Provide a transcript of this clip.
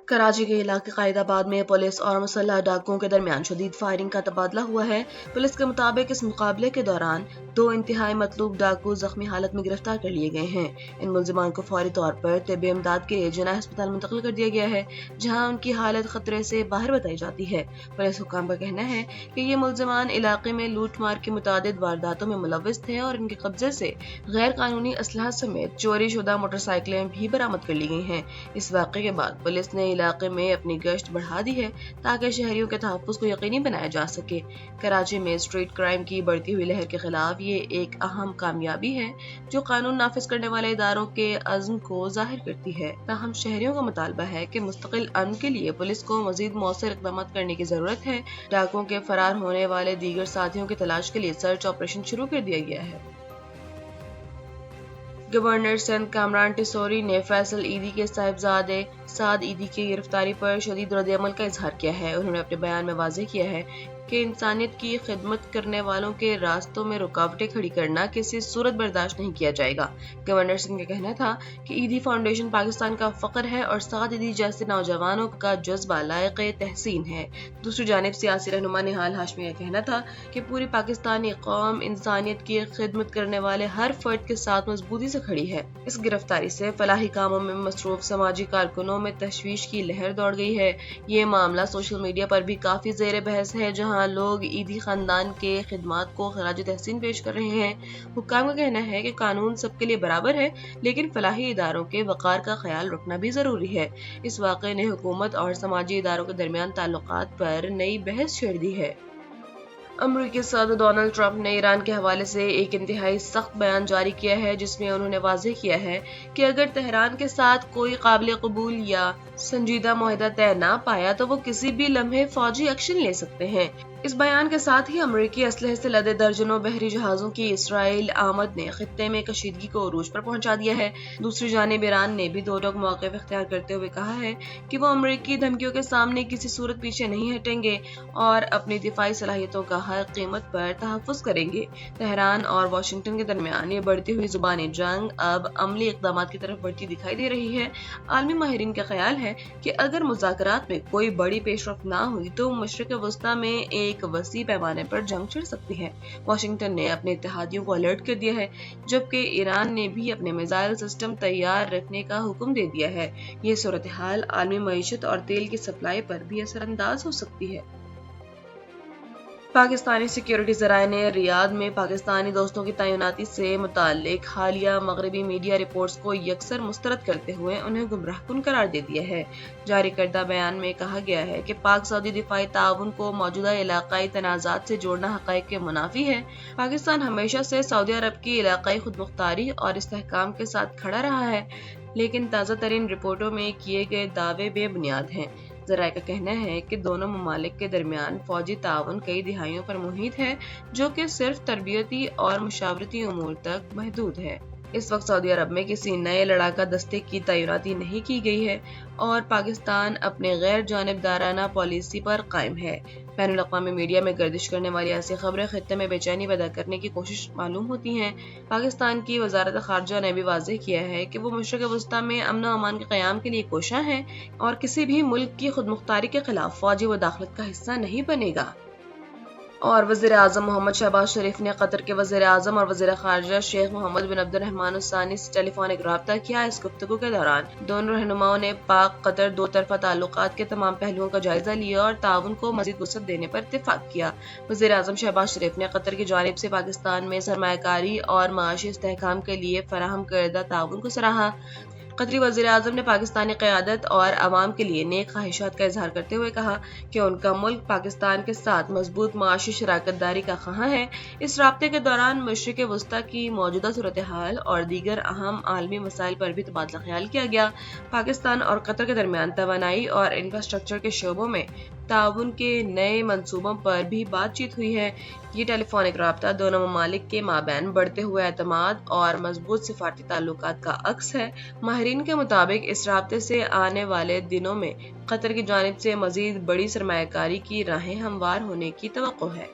कराची के इलाके कायदाबाद में पुलिस और मुसल्लह डाकुओं के दरमियान शदीद फायरिंग का तबादला हुआ है। पुलिस के मुताबिक इस मुकाबले के दौरान 2 इंतहाई मतलूब डाकू जख्मी हालत में गिरफ्तार कर लिए गए हैं। इन मुलजिमान को फौरी तौर पर तिब्बी इमदाद के लिए जिना अस्पताल मुंतकिल कर दिया गया है, जहां उनकी हालत खतरे से बाहर बताई जाती है। पुलिस हुक्काम का कहना है कि ये मुलजिमान इलाके में लूट मार की मुतादिद वारदातों में मुलव्विस थे और इनके कब्जे से गैर कानूनी असलहा समेत चोरी शुदा मोटरसाइकिलें भी बरामद कर ली गई हैं। इस वाक़े के बाद पुलिस ने इलाके में अपनी गश्त बढ़ा दी है ताकि शहरियों के तहफ़्फ़ुज़ को यकीनी बनाया जा सके। कराची में स्ट्रीट क्राइम की बढ़ती हुई लहर के खिलाफ ये एक अहम कामयाबी है जो कानून नाफिज करने वाले इदारों के अज़्म को जाहिर करती है। ताहम शहरियों का मुतालबा है कि मुस्तकिल अमन के लिए पुलिस को मज़ीद मौसर इक़दाम करने की ज़रूरत है। डाकुओं के फरार होने वाले दीगर साथियों की तलाश के लिए सर्च ऑपरेशन शुरू कर दिया गया है। गवर्नर सिंध कामरान टिसोरी ने फैसल ईदी के साहिबजादे साद ईदी की गिरफ्तारी पर शदीद रद्द-ए-अमल का इजहार किया है। उन्होंने अपने बयान में वाज़ेह किया है कि इंसानियत की खिदमत करने वालों के रास्तों में रुकावटें खड़ी करना किसी सूरत बर्दाश्त नहीं किया जाएगा। गवर्नर सिंह का कहना था कि ईदी फाउंडेशन पाकिस्तान का फख्र है और साद ईदी जैसे नौजवानों का जज्बा लायक़े तहसीन है। दूसरी जानिब सियासी रहनुमा निहाल हाशमी का कहना था कि पूरी पाकिस्तानी कौम इंसानियत की खिदमत करने वाले हर फर्द के साथ मजबूती से खड़ी है। इस गिरफ्तारी से फलाही कामों में मसरूफ समाजी कारकुनों में तशवीश की लहर दौड़ गई है। ये मामला सोशल मीडिया पर भी काफी ज़ेर बहस है, जहाँ लोग ईदी खानदान के खिदमात को खराज तहसीन पेश कर रहे हैं। हुक्काम का कहना है कि कानून सबके लिए बराबर है, लेकिन फलाही इदारों के वक़ार का ख्याल रखना भी जरूरी है। इस वाक़े ने हुकूमत और समाजी इदारों के दरमियान ताल्लुकात पर नई बहस छेड़ दी है। अमरीकी सदर डोनाल्ड ट्रंप ने ईरान के हवाले से एक इंतहाई सख्त बयान जारी किया है, जिसमें उन्होंने वाज़ेह किया है कि अगर तेहरान के साथ कोई काबिल कबूल या संजीदा मुआहदा तय ना पाया तो वो किसी भी लम्हे फौजी एक्शन ले सकते हैं। इस बयान के साथ ही अमरीकी असलहे से लदे दर्जनों बहरी जहाजों की इसराइल आमद ने खित्ते में कशीदगी को उरूज पर पहुंचा दिया है। दूसरी जानिब ईरान ने भी दो टोक मौक़िफ़ इख्तियार करते हुए कहा है कि वो अमरीकी धमकियों के सामने किसी सूरत पीछे नहीं हटेंगे और अपनी दिफाई सलाहियतों का हर कीमत पर तहफ़्फ़ुज़ करेंगे। तेहरान और वाशिंगटन के दरमियान ये बढ़ती हुई ज़ुबानी जंग अब अमली इक़दाम की तरफ बढ़ती दिखाई दे रही है। आलमी माहिरीन का ख्याल है कि अगर मुज़ाकरात में कोई बड़ी पेशरफ़्त ना हुई तो मशरिक़ वस्ता में एक वसी पैमाने पर जंग छिड़ सकती है। वाशिंगटन ने अपने इत्तेहादियों को अलर्ट कर दिया है, जबकि ईरान ने भी अपने मिसाइल सिस्टम तैयार रखने का हुक्म दे दिया है। ये सूरत हाल आलमी मईशत और तेल की सप्लाई पर भी असरअंदाज हो सकती है। पाकिस्तानी सिक्योरिटी ज़राए ने रियाद में पाकिस्तानी दोस्तों की तैनाती से मुताल्लिक हालिया मगरबी मीडिया रिपोर्ट्स को यकसर मुस्तरद करते हुए उन्हें गुमराहकुन करार दे दिया है। जारी करदा बयान में कहा गया है कि पाक सऊदी दिफाई ताउन को मौजूदा इलाकाई तनाज़ात से जोड़ना हक़ाइक़ के मुनाफी है। पाकिस्तान हमेशा से सऊदी अरब की इलाकाई खुदमुख्तारी और इस्तेहकाम के साथ खड़ा रहा है, लेकिन ताज़ा तरीन रिपोर्टों में किए गए दावे बेबुनियाद हैं। ज़राए का कहना है कि दोनों ममालिक के दरमियान फौजी ताउन कई दिहाइयों पर मुहित है, जो कि सिर्फ तरबियती और मुशावरती उमूर तक महदूद है। इस वक्त सऊदी अरब में किसी नए लड़ाका दस्ते की तैनाती नहीं की गई है और पाकिस्तान अपने गैर जानिबदाराना पॉलिसी पर कायम है। बैनुल अक़वामी मीडिया में गर्दिश करने वाली ऐसी खबरें खित्ते में बेचैनी पैदा करने की कोशिश मालूम होती हैं। पाकिस्तान की वज़ारत ख़ारजा ने भी वाज़ेह किया है कि वो मशरिक़ वस्ता में अमन व अमान के क़याम के लिए कोशा है और किसी भी मुल्क की खुदमुख्तारी के खिलाफ फौजी मुदाखलत का हिस्सा नहीं बनेगा। और वज़ीर आज़म मोहम्मद शहबाज शरीफ ने कतर के वज़ीर आज़म और वज़ीर ख़ारजा शेख मोहम्मद बिन अब्दुर्रहमान अल सानी से टेलीफोनिक राब्ता किया। इस गुफ्तगू के दौरान दोनों रहनुमाओं ने पाक कतर दो तरफ़ा ताल्लुकात के तमाम पहलुओं का जायजा लिया और ताउन को मज़ीद वसअत देने पर इत्तेफ़ाक किया। वज़ीर आज़म शहबाज शरीफ ने कतर की जानिब से पाकिस्तान में सरमायाकारी और माशी इस्तेहकाम के लिए फराहम करदा ताउन को सराहा। कतरी वज़ीर आज़म ने पाकिस्तानी क़यादत और अवाम के लिए नेक ख्वाहिशात का इजहार करते हुए कहा कि उनका मुल्क पाकिस्तान के साथ मजबूत माशी शराकत दारी का ख़्वाह है। इस राब्ते के दौरान मशरिक़ वस्ता की मौजूदा सूरत हाल और दीगर अहम आलमी मसाइल पर भी तबादला ख्याल किया गया। पाकिस्तान और कतर के दरमियान तवानाई और इंफ्रास्ट्रक्चर के शोबों में ताउन के नए मंसूबों पर भी बातचीत हुई है। ये टेलीफोनिक राब्ता दोनों ममालिक के माबैन बढ़ते हुए एतमाद और मजबूत सिफारती ताल्लुकात का अक्स है। माहिरीन के मुताबिक इस राब्ते से आने वाले दिनों में कतर की जानिब से मजीद बड़ी सरमायाकारी की राहें हमवार होने की तवक्को है।